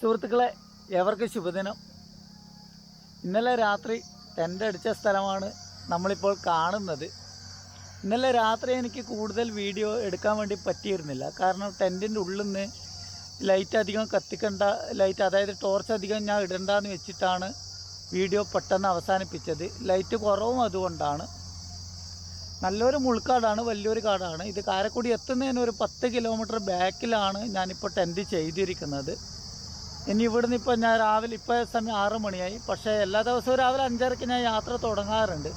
സുഹൃത്തുക്കളെ, ഏവർക്കും ശുഭദിനം. ഇന്നലെ രാത്രി ടെൻ്റ് അടിച്ച സ്ഥലമാണ് നമ്മളിപ്പോൾ കാണുന്നത്. ഇന്നലെ രാത്രി എനിക്ക് കൂടുതൽ വീഡിയോ എടുക്കാൻ വേണ്ടി പറ്റിയിരുന്നില്ല. കാരണം ടെൻറ്റിൻ്റെ ഉള്ളിൽ നിന്ന് ലൈറ്റ് അധികം കത്തിക്കണ്ട, ലൈറ്റ് അതായത് ടോർച്ച് അധികം ഞാൻ ഇടണ്ടെന്ന് വെച്ചിട്ടാണ് വീഡിയോ പെട്ടെന്ന് അവസാനിപ്പിച്ചത്. ലൈറ്റ് കുറവും അതുകൊണ്ടാണ്. നല്ലൊരു മുൾക്കാടാണ്, വലിയൊരു കാടാണ്. ഇത് കാരക്കുടി എത്തുന്നതിന് ഒരു 10 കിലോമീറ്റർ ബാക്കിലാണ് ഞാനിപ്പോൾ ടെൻറ്റ് ചെയ്തിരിക്കുന്നത്. ഇനി ഇവിടുന്ന് ഇപ്പോൾ ഞാൻ രാവിലെ, ഇപ്പോൾ സമയം 6 മണിയായി. പക്ഷേ എല്ലാ ദിവസവും രാവിലെ 5:30 ഞാൻ യാത്ര തുടങ്ങാറുണ്ട്.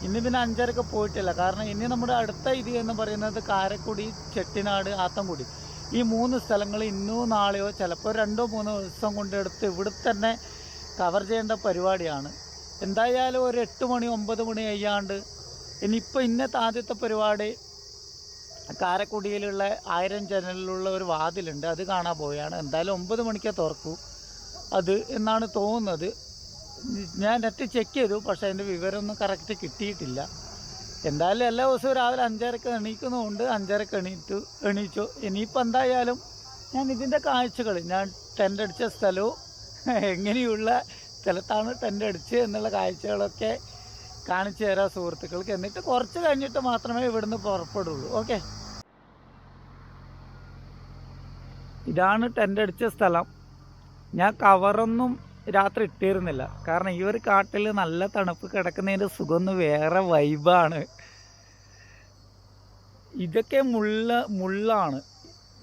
ഇന്ന് പിന്നെ 5:30 പോയിട്ടില്ല. കാരണം ഇനി നമ്മുടെ അടുത്ത ഇത് എന്ന് പറയുന്നത് കാരക്കുടി, ചെട്ടിനാട്, ആത്തൻകുടി, ഈ 3 സ്ഥലങ്ങൾ ഇന്നോ നാളെയോ ചിലപ്പോൾ 2-3 ദിവസം കൊണ്ടെടുത്ത് ഇവിടെ തന്നെ കവർ ചെയ്യേണ്ട പരിപാടിയാണ്. എന്തായാലും ഒരു 8 മണി 9 മണി കഴിയാണ്ട് ഇനിയിപ്പോൾ ഇന്നത്തെ ആദ്യത്തെ പരിപാടി കാരക്കുടിയിലുള്ള 1000 ജനലിലുള്ള ഒരു വാതിലുണ്ട്, അത് കാണാൻ പോവുകയാണ്. എന്തായാലും 9 മണിക്കേ തുറക്കൂ അത് എന്നാണ് തോന്നുന്നത്. ഞാൻ നെറ്റ് ചെക്ക് ചെയ്തു, പക്ഷേ അതിൻ്റെ വിവരമൊന്നും കറക്റ്റ് കിട്ടിയിട്ടില്ല. എന്തായാലും എല്ലാ ദിവസവും രാവിലെ 5:30 എണീക്കുന്നതുകൊണ്ട് 5:30 എണീച്ചു. ഇനിയിപ്പോൾ എന്തായാലും ഞാൻ ഇതിൻ്റെ കാഴ്ചകൾ, ഞാൻ ടെൻ്റ് അടിച്ച സ്ഥലവും എങ്ങനെയുള്ള സ്ഥലത്താണ് ടെൻ്റ് അടിച്ച് എന്നുള്ള കാഴ്ചകളൊക്കെ കാണിച്ചു തരാം സുഹൃത്തുക്കൾക്ക്. എന്നിട്ട് കുറച്ച് കഴിഞ്ഞിട്ട് മാത്രമേ ഇവിടുന്ന് പുറപ്പെടുള്ളൂ. ഓക്കെ, ഇതാണ് ടെൻ്റ് അടിച്ച സ്ഥലം. ഞാൻ കവറൊന്നും രാത്രി ഇട്ടിരുന്നില്ല. കാരണം ഈ ഒരു കാട്ടിൽ നല്ല തണുപ്പ് കിടക്കുന്നതിൻ്റെ സുഖമൊന്നും വേറെ വൈബാണ്. ഇതൊക്കെ മുള്ളാണ്,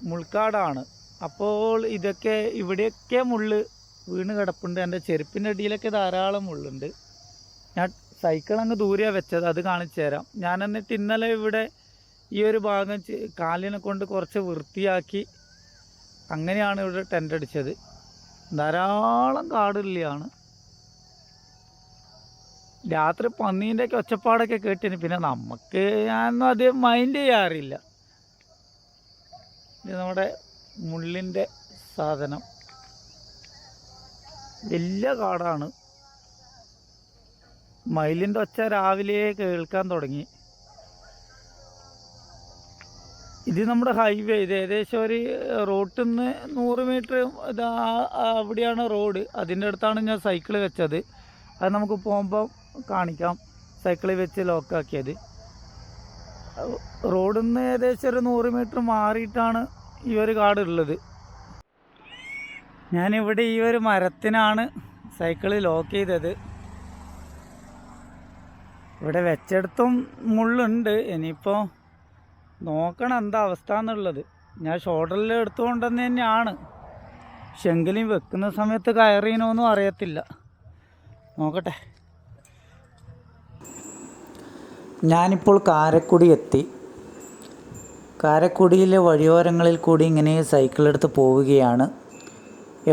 മുൾക്കാടാണ്. അപ്പോൾ ഇതൊക്കെ ഇവിടെയൊക്കെ മുള്ള് വീണ് കിടപ്പുണ്ട്. എൻ്റെ ചെരുപ്പിൻ്റെ അടിയിലൊക്കെ ധാരാളം മുള്ളുണ്ട്. ഞാൻ സൈക്കിൾ അങ്ങ് ദൂരെയാണ് വെച്ചത്, അത് കാണിച്ചു തരാം. ഞാൻ എന്നിട്ട് ഇന്നലെ ഇവിടെ ഈ ഒരു ഭാഗം കാലിനെ കൊണ്ട് കുറച്ച് വൃത്തിയാക്കി അങ്ങനെയാണ് ഇവിടെ ടെൻ്റ് അടിച്ചത്. ധാരാളം കാടില്ലാണ്. രാത്രി പന്നീൻ്റെയൊക്കെ ഒച്ചപ്പാടൊക്കെ കേട്ടിന്. പിന്നെ നമുക്ക് ഞാനൊന്നും അധികം മൈൻഡ് ചെയ്യാറില്ല. ഇത് നമ്മുടെ മുള്ളിൻ്റെ സാധനം, വലിയ കാടാണ്. മയിലിൻ്റെ ഒച്ച രാവിലെ കേൾക്കാൻ തുടങ്ങി. ഇത് നമ്മുടെ ഹൈവേ. ഇത് ഏകദേശം ഒരു റോട്ടിൽ നിന്ന് 100 മീറ്റർ ഇത് അവിടെയാണ് റോഡ്. അതിൻ്റെ അടുത്താണ് ഞാൻ സൈക്കിൾ വെച്ചത്. അത് നമുക്ക് പോകുമ്പോൾ കാണിക്കാം. സൈക്കിളിൽ വെച്ച് ലോക്കാക്കിയത്. റോഡിൽ നിന്ന് ഏകദേശം ഒരു 100 മീറ്റർ മാറിയിട്ടാണ് ഈ ഒരു കാടുള്ളത്. ഞാനിവിടെ ഈ ഒരു മരത്തിനാണ് സൈക്കിൾ ലോക്ക് ചെയ്തത്. ഇവിടെ വെച്ചെടുത്തും മുള്ളുണ്ട്. ഇനിയിപ്പോൾ നോക്കണം എന്താ അവസ്ഥ എന്നുള്ളത്. ഞാൻ ഷോൾഡറിൽ എടുത്തുകൊണ്ടെന്ന് തന്നെയാണ്. പക്ഷെ എങ്കിലും വെക്കുന്ന സമയത്ത് കയറിയനൊന്നും അറിയത്തില്ല. നോക്കട്ടെ. ഞാനിപ്പോൾ കാരക്കുടി എത്തി. കാരക്കുടിയിലെ വഴിയോരങ്ങളിൽ കൂടി ഇങ്ങനെ സൈക്കിളെടുത്ത് പോവുകയാണ്.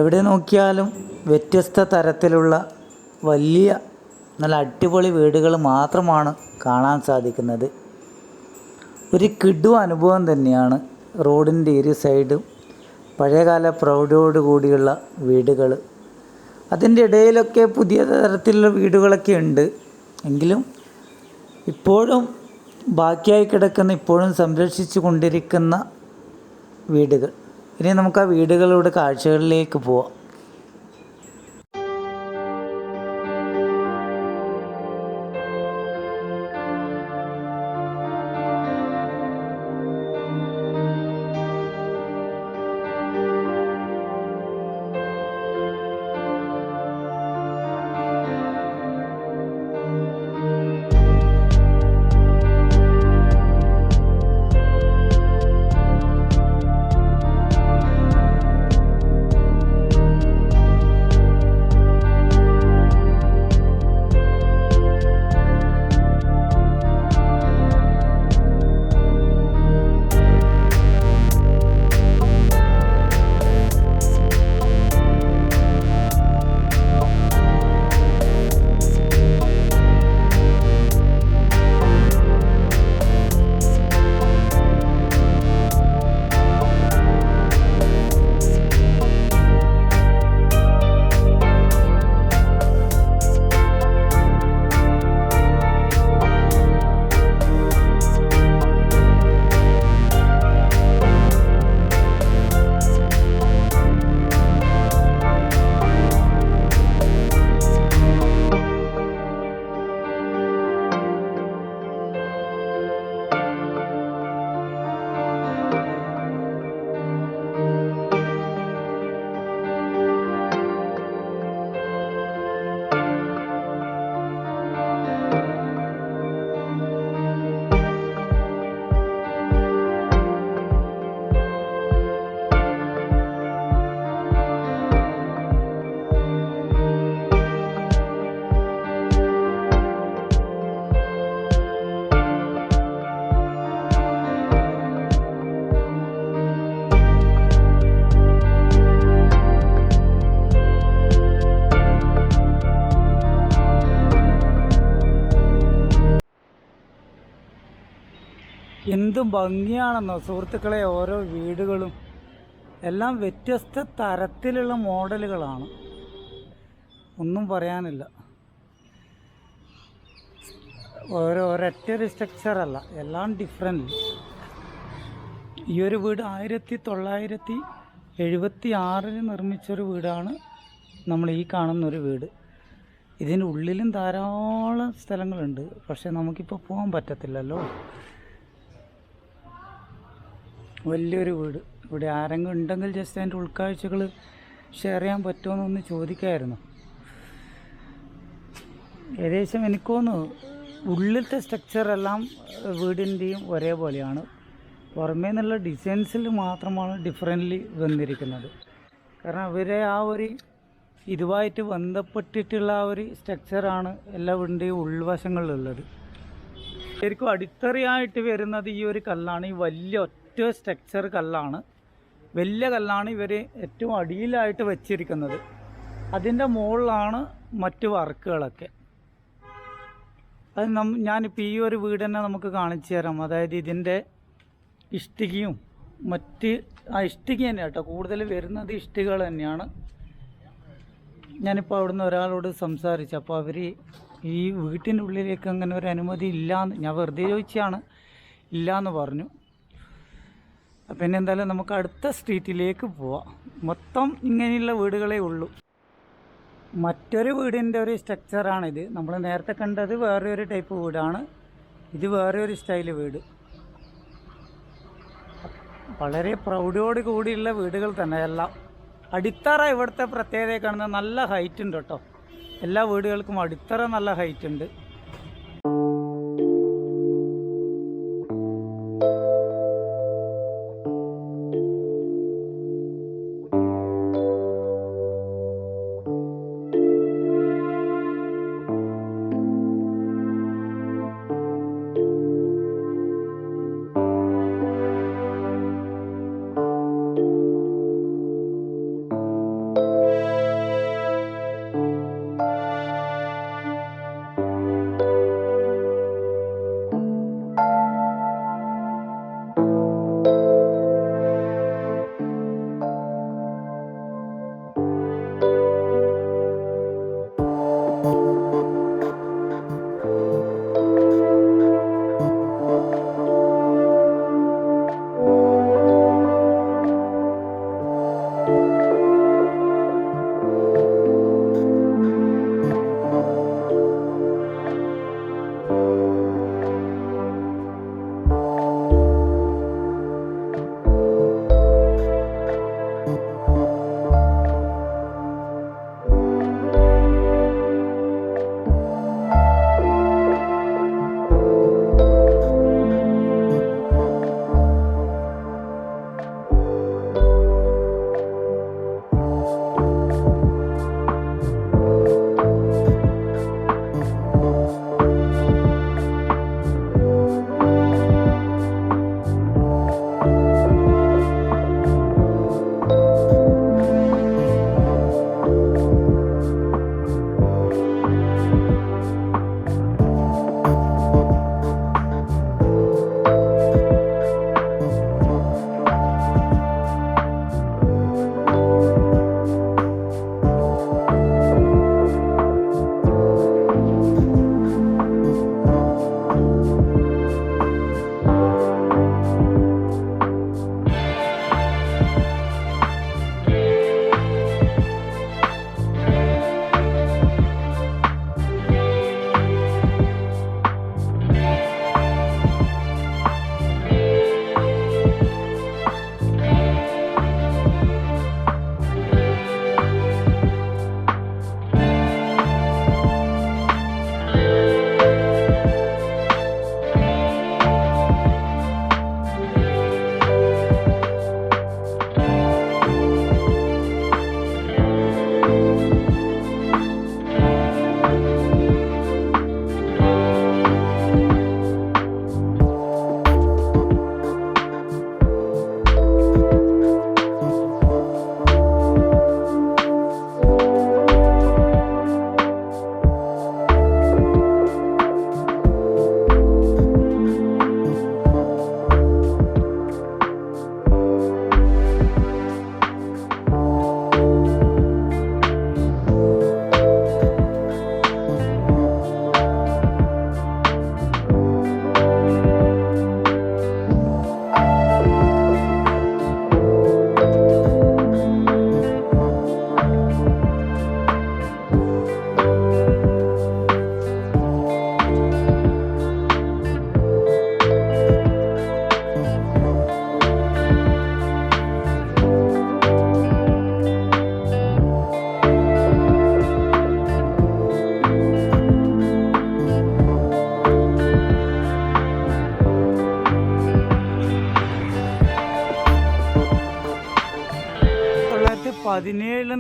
എവിടെ നോക്കിയാലും വ്യത്യസ്ത തരത്തിലുള്ള വലിയ നല്ല അടിപൊളി വീടുകൾ മാത്രമാണ് കാണാൻ സാധിക്കുന്നത്. ഒരു കിടു അനുഭവം തന്നെയാണ്. റോഡിൻ്റെ ഇരു സൈഡും പഴയകാല പ്രൗഢിയോട് കൂടിയുള്ള വീടുകൾ. അതിൻ്റെ ഇടയിലൊക്കെ പുതിയ തരത്തിലുള്ള വീടുകളൊക്കെ ഉണ്ട്. എങ്കിലും ഇപ്പോഴും ബാക്കിയായി കിടക്കുന്ന, ഇപ്പോഴും സംരക്ഷിച്ചു കൊണ്ടിരിക്കുന്ന വീടുകൾ. ഇനി നമുക്ക് ആ വീടുകളുടെ കാഴ്ചകളിലേക്ക് പോവാം. എന്ത് ഭംഗിയാണെന്നോ സുഹൃത്തുക്കളെ, ഓരോ വീടുകളും എല്ലാം വ്യത്യസ്ത തരത്തിലുള്ള മോഡലുകളാണ്, ഒന്നും പറയാനില്ല. ഒരൊറ്റൊരു സ്ട്രക്ചറല്ല, എല്ലാം ഡിഫറെൻ്റ്. ഈ ഒരു വീട് 1976 നിർമ്മിച്ചൊരു വീടാണ് നമ്മൾ ഈ കാണുന്നൊരു വീട്. ഇതിൻ്റെ ഉള്ളിലും ധാരാളം സ്ഥലങ്ങളുണ്ട്, പക്ഷെ നമുക്കിപ്പോൾ പോകാൻ പറ്റത്തില്ലല്ലോ. വലിയൊരു വീട്. ഇവിടെ ആരെങ്കിലും ഉണ്ടെങ്കിൽ ജസ്റ്റ് അതിൻ്റെ ഉൾക്കാഴ്ചകൾ ഷെയർ ചെയ്യാൻ പറ്റുമോയെന്നൊന്ന് ചോദിക്കാമായിരുന്നു. ഏകദേശം എനിക്ക് തോന്നുന്നു ഉള്ളിലത്തെ സ്ട്രക്ചറെല്ലാം വീടിൻ്റെയും ഒരേപോലെയാണ്. പുറമേ നിന്നുള്ള ഡിസൈൻസിൽ മാത്രമാണ് ഡിഫറൻ്റ്ലി വന്നിരിക്കുന്നത്. കാരണം ഇവരെ ആ ഒരു ഇതുമായിട്ട് ബന്ധപ്പെട്ടിട്ടുള്ള ആ ഒരു സ്ട്രക്ചറാണ് എല്ലാ വീടിൻ്റെയും ഉൾവശങ്ങളിലുള്ളത്. ശരിക്കും അടിത്തറയായിട്ട് വരുന്നത് ഈ ഒരു കല്ലാണ്. ഈ വലിയ ഒറ്റ സ്ട്രക്ചർ കല്ലാണ്, വലിയ കല്ലാണ് ഇവർ ഏറ്റവും അടിയിലായിട്ട് വെച്ചിരിക്കുന്നത്. അതിൻ്റെ മുകളിലാണ് മറ്റു വർക്കുകളൊക്കെ. അത് ഞാനിപ്പോൾ ഈ ഒരു വീട് തന്നെ നമുക്ക് കാണിച്ചു തരാം. അതായത് ഇതിൻ്റെ ഇഷ്ടികയും ഇഷ്ടിക തന്നെ കേട്ടോ, കൂടുതൽ വരുന്നത് ഇഷ്ടികകൾ തന്നെയാണ്. ഞാനിപ്പോൾ അവിടുന്ന് ഒരാളോട് സംസാരിച്ചു. അപ്പോൾ അവർ ഈ വീട്ടിൻ്റെ ഉള്ളിലേക്ക് അങ്ങനെ ഒരു അനുമതി ഇല്ലയെന്ന്, ഞാൻ വെറുതെ ചോദിച്ചാണ്, ഇല്ലയെന്ന് പറഞ്ഞു. പിന്നെ എന്തായാലും നമുക്ക് അടുത്ത സ്ട്രീറ്റിലേക്ക് പോവാം. മൊത്തം ഇങ്ങനെയുള്ള വീടുകളേ ഉള്ളൂ. മറ്റൊരു വീടിൻ്റെ ഒരു സ്ട്രക്ചറാണിത്. നമ്മൾ നേരത്തെ കണ്ടത് വേറെ ഒരു ടൈപ്പ് വീടാണ്, ഇത് വേറെ ഒരു സ്റ്റൈല് വീട്. വളരെ പ്രൗഢിയോട് കൂടിയുള്ള വീടുകൾ തന്നെ എല്ലാം. അടിത്തറ ഇവിടുത്തെ പ്രത്യേകത കാണുന്നത് നല്ല ഹൈറ്റ് ഉണ്ട് കേട്ടോ. എല്ലാ വീടുകൾക്കും അടിത്തറ നല്ല ഹൈറ്റ് ഉണ്ട്.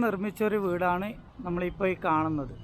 നിർമ്മിച്ച ഒരു വീടാണ് നമ്മളിപ്പോൾ ഈ കാണുന്നത്.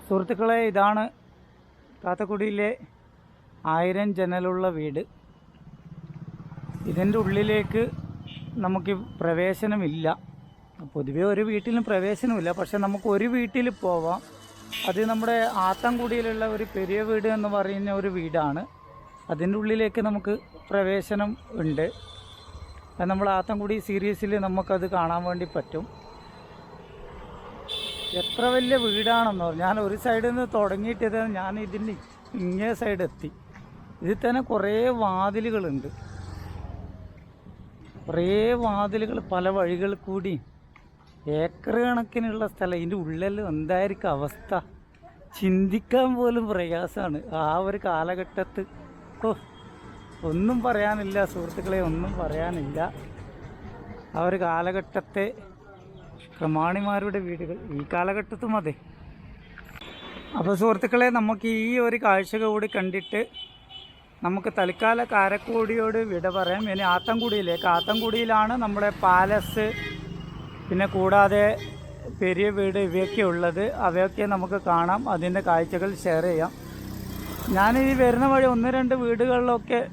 സുഹൃത്തുക്കളെ, ഇതാണ് കാത്തക്കുടിയിലെ 1000 ജനലുള്ള വീട്. ഇതിൻ്റെ ഉള്ളിലേക്ക് നമുക്ക് പ്രവേശനമില്ല. പൊതുവെ ഒരു വീട്ടിലും പ്രവേശനമില്ല, പക്ഷെ നമുക്ക് ഒരു വീട്ടിൽ പോവാം. അത് നമ്മുടെ ആത്തൻകുടിയിലുള്ള ഒരു പെരിയ വീട് എന്ന് പറയുന്ന ഒരു വീടാണ്. അതിൻ്റെ ഉള്ളിലേക്ക് നമുക്ക് പ്രവേശനം ഉണ്ട്. അത് നമ്മൾ ആത്തൻകുടി സീരീസിൽ നമുക്കത് കാണാൻ വേണ്ടി പറ്റും. എത്ര വലിയ വീടാണെന്നോ. ഞാൻ ഒരു സൈഡിൽ നിന്ന് തുടങ്ങിയിട്ട് ഞാൻ ഇതിൻ്റെ ഇങ്ങേ സൈഡ് എത്തി. ഇതിൽ തന്നെ കുറേ വാതിലുകളുണ്ട്. കുറേ വാതിലുകൾ പല വഴികൾ കൂടി, ഏക്കർ കണക്കിനുള്ള സ്ഥലം. ഇതിൻ്റെ ഉള്ളിൽ എന്തായിരിക്കും അവസ്ഥ, ചിന്തിക്കാൻ പോലും പ്രയാസമാണ്. ആ ഒരു കാലഘട്ടത്ത് ഒന്നും പറയാനില്ല സുഹൃത്തുക്കളെ, ഒന്നും പറയാനില്ല. ആ ഒരു കാലഘട്ടത്തെ പ്രമാണിമാരുടെ വീടുകൾ ഈ കാലഘട്ടത്തും അതെ. അപ്പോൾ സുഹൃത്തുക്കളെ, നമുക്ക് ഈ ഒരു കാഴ്ച കൂടി കണ്ടിട്ട് നമുക്ക് തൽക്കാല കാരക്കോടിയോട് വിട പറയാം. ഇനി ആത്തൻകുടിയിലേക്ക്. ആത്തൻകുടിയിലാണ് നമ്മുടെ പാലസ്, പിന്നെ കൂടാതെ പെരിയ വീട്, ഇവയൊക്കെ ഉള്ളത്. അവയൊക്കെ നമുക്ക് കാണാം, അതിൻ്റെ കാഴ്ചകൾ ഷെയർ ചെയ്യാം. ഞാൻ ഈ വരുന്ന വഴി 1-2 വീടുകളിലൊക്കെ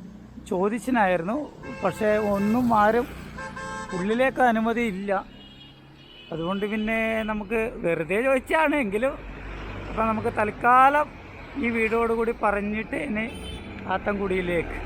ചോദിച്ചിനായിരുന്നു, പക്ഷേ ഒന്നും ആരും ഉള്ളിലേക്ക് അനുമതി ഇല്ല. അതുകൊണ്ട് പിന്നെ നമുക്ക് വെറുതെ ചോദിച്ചാണ് എങ്കിലും. അപ്പോൾ നമുക്ക് തൽക്കാലം ഈ വീടോടുകൂടി പറഞ്ഞിട്ട് ഇനി ആത്തൻകുടിയിലേക്ക്